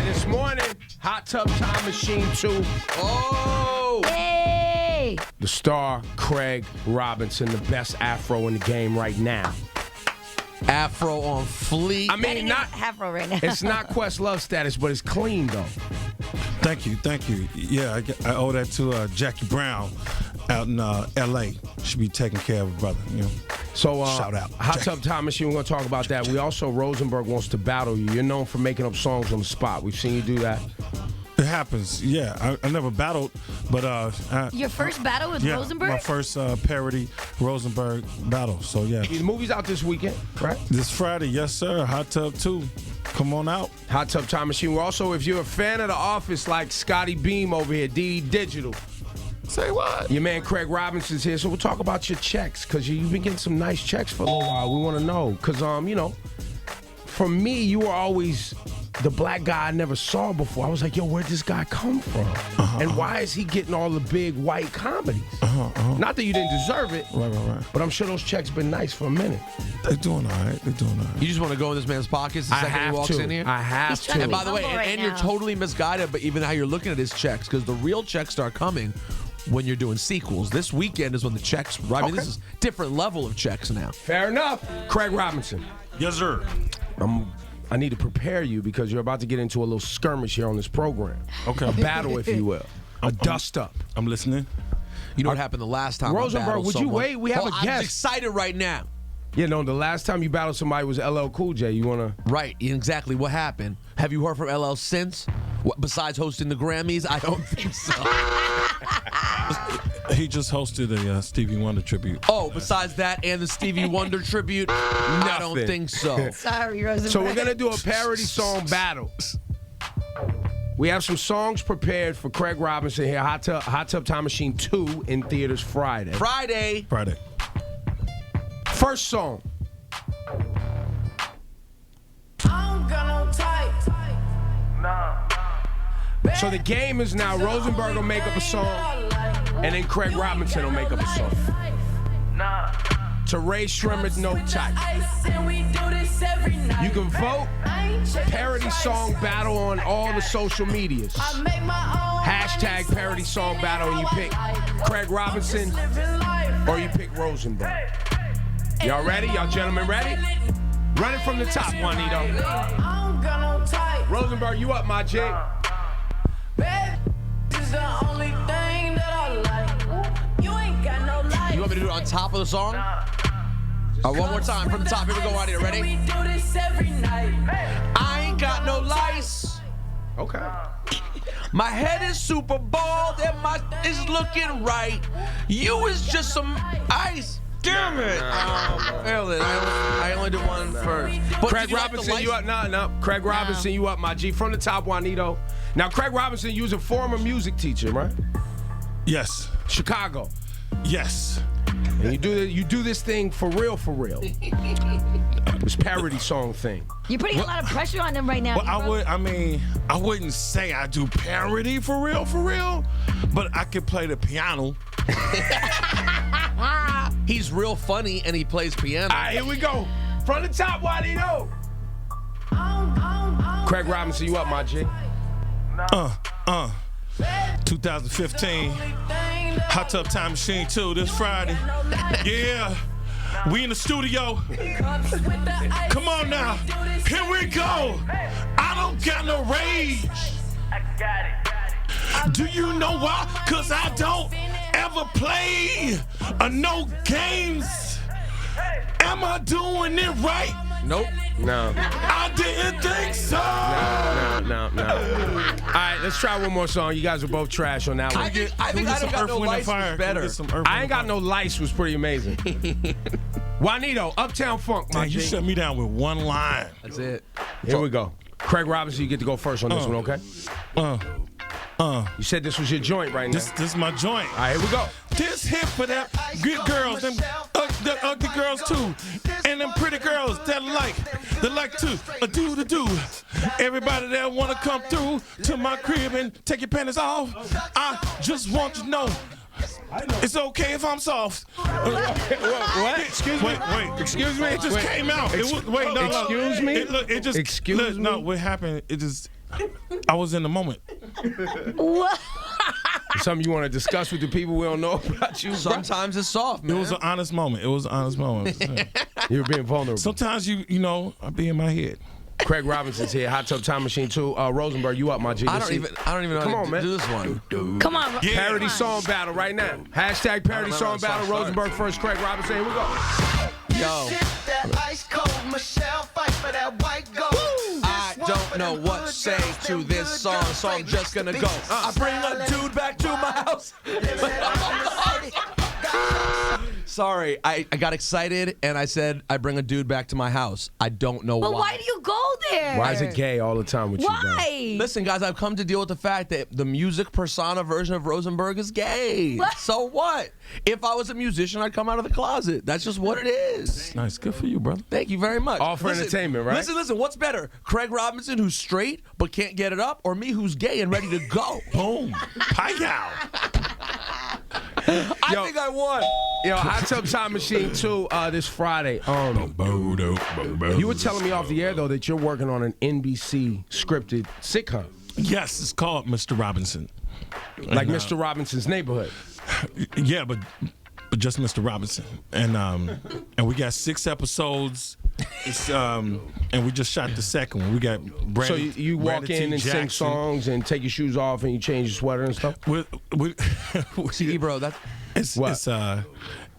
this morning, Hot Tub Time Machine 2. Oh! Hey! The star, Craig Robinson, the best afro in the game right now. Afro on fleek. I mean, not afro right now. It's not Questlove status, but it's clean, though. Thank you. Yeah, I owe that to Jackie Brown out in L.A. Should be taking care of a brother, you know. So, shout out. Hot Tub Time Machine, we're going to talk about that. We also, Rosenberg wants to battle you. You're known for making up songs on the spot. We've seen you do that. It happens, yeah. I never battled, but your first battle with Rosenberg? My first parody Rosenberg battle. So yeah. The movie's out this weekend, right? This Friday, yes sir. Hot Tub 2. Come on out. Hot Tub Time Machine. We're also, if you're a fan of The Office, like Scotty Beam over here, DD Digital. Say what? Your man Craig Robinson's here, so we'll talk about your checks, because you've been getting some nice checks for a little while. We want to know, because, you know, for me, you were always the black guy I never saw before. I was like, yo, where'd this guy come from? And why is he getting all the big white comedies? Not that you didn't deserve it, Right. but I'm sure those checks been nice for a minute. They're doing all right. You just want to go in this man's pockets the second he walks in here? I have to. And by the way, and you're totally misguided, but even how you're looking at his checks, because the real checks start coming when you're doing sequels. This weekend is when the checks, I mean, this is different level of checks now. Fair enough. Craig Robinson. Yes, sir. I need to prepare you because you're about to get into a little skirmish here on this program. Okay. A battle, if you will. A dust-up. I'm listening. You know what happened the last time Rosenberg, I battled would you someone? wait? We have a I'm guest. excited right now. Yeah, no, the last time you battled somebody was LL Cool J. You want to... Right, exactly. What happened? Have you heard from LL since? What, besides hosting the Grammys? I don't think so. He just hosted a Stevie Wonder tribute. Oh, besides that and the Stevie Wonder tribute? I don't think so. Sorry, Rosenberg. So we're going to do a parody song battle. We have some songs prepared for Craig Robinson here. Hot Tub Time Machine 2 in theaters Friday. Friday. First song. So the game is now Rosenberg will make up a song, and then Craig Robinson will make up a song. To Ray Shrimmer's No Type. You can vote parody song battle on all the social medias. Hashtag parody song battle, and you pick Craig Robinson or you pick Rosenberg. Y'all ready? Y'all gentlemen ready? Run it from the top, Juanito. Rosenberg, you up, my G? You want me to do it on top of the song? One more time from the top. Here we go, Juanito. Ready? I ain't got no lice. Okay. My head is super bald and my is looking right. You is just some ice. Damn it! I only did one first. But Craig Robinson, you up? No. Craig Robinson, you up, my G. From the top, Juanito. Now, Craig Robinson, you was a former music teacher, right? Yes. Chicago. Yes. And you do this thing for real. This parody song thing. You're putting a lot of pressure on him right now. Well, I wouldn't say I do parody for real, but I could play the piano. He's real funny and he plays piano. All right, here we go. From the top, Juanito. Craig Robinson, you up, my G? 2015. Hot Tub Time Machine 2 this Friday. Yeah. We in the studio. Come on now. Here we go. I don't got no rage. Do you know why? Cause I don't ever play no games. Am I doing it right? Nope. No. I didn't think so. No. All right, let's try one more song. You guys are both trash on that one. I think I don't got no lice was better. I ain't got no lice was pretty amazing. Juanito, Uptown Funk, my Man, you G. shut me down with one line. That's it. Here we go. Craig Robinson, you get to go first on this one, okay? You said this was your joint right now. This is my joint. All right, here we go. This hip for them good girls, them the ugly girls too, and them pretty girls that like to do. Everybody that wanna come through to my crib and take your panties off. I just want you to know. It's okay if I'm soft. What? Excuse me. Wait. Excuse me. It just came out. Excuse me? It just Excuse me? No, what happened? It just I was in the moment. What? Something you want to discuss with the people we don't know about you? Sometimes it's soft, man. It was an honest moment. You were being vulnerable. Sometimes you know, I be in my head. Craig Robinson's here. Hot Tub Time Machine 2. Rosenberg, you up, my G? I don't even know Come how on, to man. do this one. Come on. Yeah. Parody come on. song battle right now. Hashtag parody song battle. Rosenberg first, Craig Robinson. Here we go. Yo, I don't know what to say to this song, so I'm just gonna go. I bring a dude back to my house. Sorry, I got excited and I said I bring a dude back to my house. I don't know But why. why do you go there? Why is it gay all the time with you, bro? Why? Listen, guys, I've come to deal with the fact that the music persona version of Rosenberg is gay. What? So what? If I was a musician, I'd come out of the closet. That's just what it is. Nice, good for you, brother. Thank you very much. All for entertainment, right? Listen. What's better? Craig Robinson, who's straight but can't get it up, or me, who's gay and ready to go? Boom, hi-yow. I think I won. Yo, Hot Tub Time Machine 2 this Friday. You were telling me off the air, though, that you're working on an NBC scripted sitcom. Yes, it's called Mr. Robinson. Like And, Mr. Robinson's Neighborhood. Yeah, but just Mr. Robinson, and we got 6 episodes. It's and we just shot the second one. We got Brandon. So you walk Brandon in T. and sing Jackson. songs and take your shoes off and you change your sweater and stuff? See, bro, that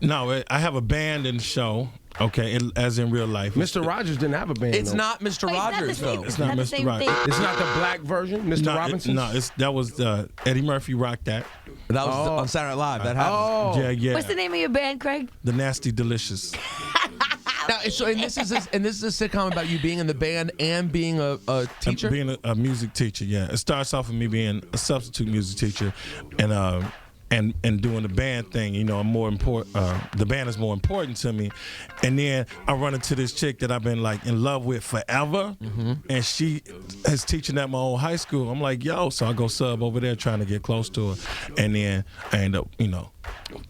No, I have a band in the show. Okay, as in real life. Mr. Rogers didn't have a band. it's though. not Mr. Wait, Rogers, though. It's not the Mr. same Rogers. thing? It's not the black version, Mr. Robinson? That was Eddie Murphy rocked that. That was on Saturday Night Live. That happened. Oh. Yeah. What's the name of your band, Craig? The Nasty Delicious. Now, and this is a sitcom about you being in the band and being a teacher. Being a music teacher, yeah. It starts off with me being a substitute music teacher, and doing the band thing. You know, more important. The band is more important to me. And then I run into this chick that I've been like in love with forever, and she is teaching at my old high school. I'm like, yo, so I go sub over there trying to get close to her, and then I end up,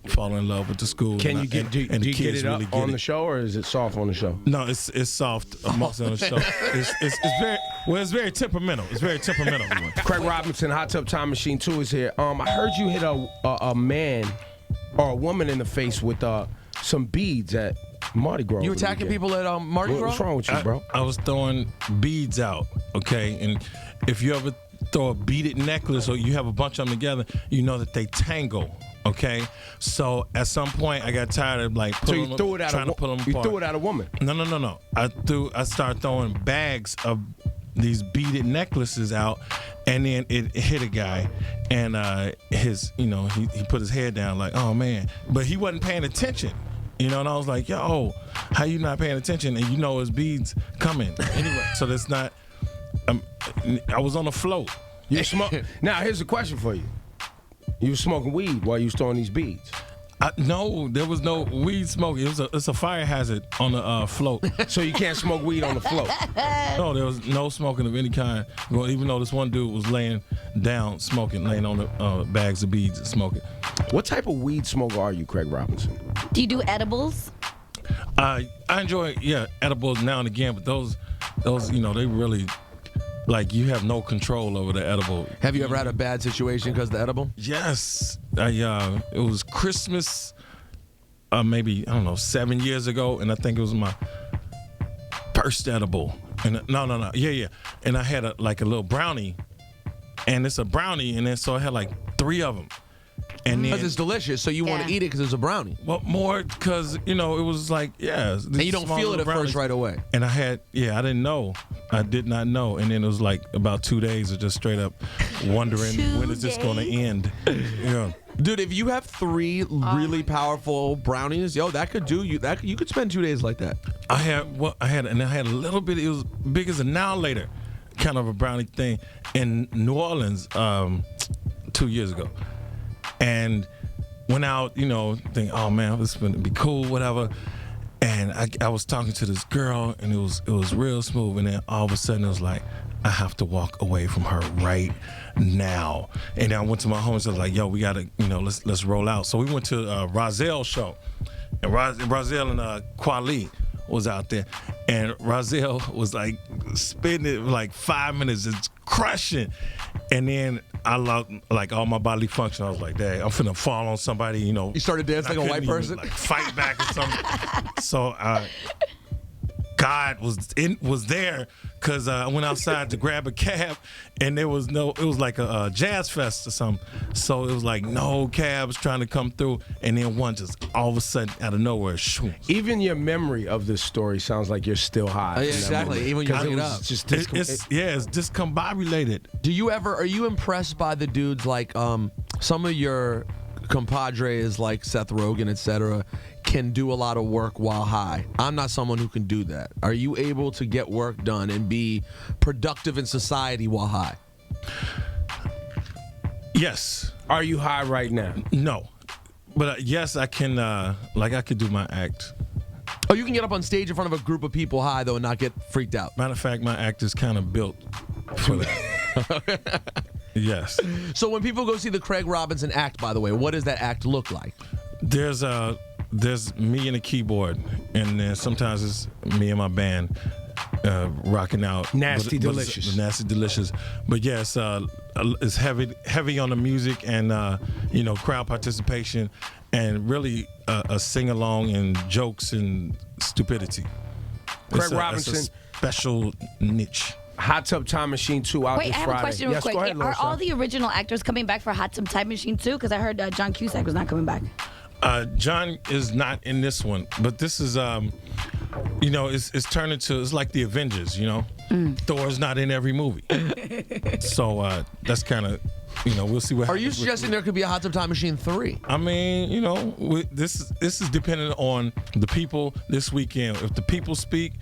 falling in love with the school. Can and you get do the you get kids it up really on get the show or is it soft on the show? No, it's soft most on the show. It's very temperamental. It's very temperamental. Craig Robinson, Hot Tub Time Machine 2 is here. I heard you hit a man or a woman in the face with some beads at Mardi Gras. You attacking people at Mardi Gras? What's wrong with you, bro? I was throwing beads out, okay? And if you ever throw a beaded necklace or you have a bunch of them together, you know that they tangle, okay? So at some point, I got tired of like So you threw it at trying to pull them you apart. threw it at a woman. No. I started throwing bags of these beaded necklaces out, and then it hit a guy, and he put his head down like, oh man, but he wasn't paying attention. And I was like, yo, how you not paying attention? And his beads coming. Anyway, so that's not, I was on a float. You smoke. Now, here's a question for you. You were smoking weed while you was throwing these beads. No, there was no weed smoking. It's a fire hazard on the float. So you can't smoke weed on the float. No, there was no smoking of any kind. Well, even though this one dude was laying down smoking, laying on the bags of beads and smoking. What type of weed smoker are you, Craig Robinson? Do you do edibles? I enjoy edibles now and again, but those they really, like, you have no control over the edible. Have you ever had a bad situation because of the edible? Yes, it was Christmas, maybe 7 years ago, and I think it was my first edible. And no, yeah, and I had a little brownie, and it's a brownie, and then so I had like 3 of them. And then, Because it's delicious, so you want to eat it because it's a brownie. well, more because it was like, And you don't feel it at first right away. And I didn't know. I did not know. And then it was like about 2 days of just straight up wondering, when is this going to end? Yeah. Dude, if you have 3 really powerful brownies, that could do you. You could spend 2 days like that. I had a little bit. It was big as a now later, kind of a brownie thing in New Orleans 2 years ago, and went out, thinking, oh man, this is gonna be cool, whatever. And I was talking to this girl, and it was real smooth, and then all of a sudden it was like, I have to walk away from her right now. And then I went to my home and said, like, yo, we gotta, let's roll out. So we went to Rozelle show, and Rozelle and Kweli was out there, and Rozelle was like spitting it like 5 minutes, it's crushing, and then I lost like all my bodily function. I was like, "Dang, I'm finna fall on somebody," you know. You started dancing like a white person, like fight back or something. So God was there because I went outside to grab a cab, and it was like a jazz fest or something. So it was like no cabs trying to come through, and then one just all of a sudden out of nowhere, shoo. Even your memory of this story sounds like you're still high. Yeah, exactly. Even when you bring it up, it's discombobulated. Are you impressed by the dudes like some of your compadres like Seth Rogen, etc., can do a lot of work while high? I'm not someone who can do that. Are you able to get work done and be productive in society while high? Yes. Are you high right now? No. But yes, I can. I could do my act. Oh, you can get up on stage in front of a group of people high though and not get freaked out. Matter of fact, my act is kind of built for that. Yes. So when people go see the Craig Robinson act, by the way, what does that act look like? There's me and a keyboard, and then sometimes it's me and my band rocking out. Nasty Delicious. Nasty Delicious. But yes, it's heavy on the music and crowd participation, and really a sing along and jokes and stupidity. Craig Robinson, it's a special niche. Hot Tub Time Machine 2 out Wait, this I have Friday. a question real Yes, quick. go ahead, Are Lil all Sean. the original actors coming back for Hot Tub Time Machine 2? Because I heard John Cusack was not coming back. John is not in this one, but this is, it's turned into, it's like the Avengers, Thor's not in every movie. So that's kind of, we'll see what happens. Are you suggesting there could be a Hot Tub Time Machine 3? I mean, this is dependent on the people this weekend. If the people speak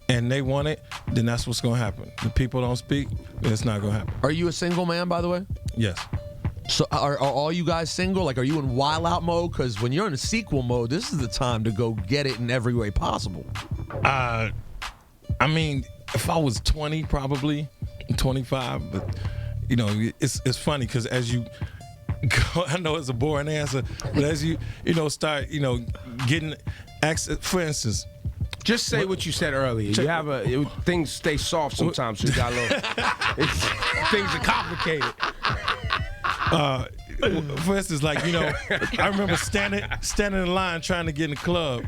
and they want it, then that's what's going to happen. The people don't speak, then it's not going to happen. Are you a single man, by the way? Yes. So are all you guys single? Like, are you in wild out mode? Because when you're in a sequel mode, this is the time to go get it in every way possible. I mean, if I was 20, probably 25, but it's funny because as you go, I know it's a boring answer, but as you start getting access, for instance. Just say what you said earlier. You have things stay soft sometimes, so you got a little. Things are complicated. For instance, I remember standing in line trying to get in the club,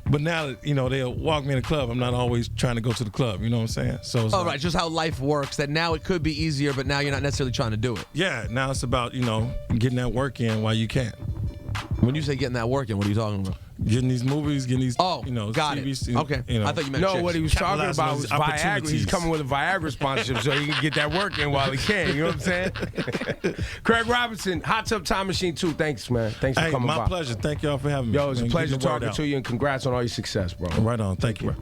but now that they'll walk me in the club, I'm not always trying to go to the club. You know what I'm saying? So it's right, just how life works. That now it could be easier, but now you're not necessarily trying to do it. Yeah, now it's about getting that work in while you can. When you say getting that work in, what are you talking about? Getting these movies, getting these. Got TVs, it. Okay, I thought you meant chicks. What he was talking Capitalizing about on was these Viagra. opportunities. He's coming with a Viagra sponsorship so he can get that work in while he can. You know what I'm saying? Craig Robinson, Hot Tub Time Machine 2. Thanks, man. Thanks for coming by. My pleasure. Thank y'all for having me. Yo, it was a Man, pleasure getting the word talking out. to you, and congrats on all your success, bro. Right on. Thank you.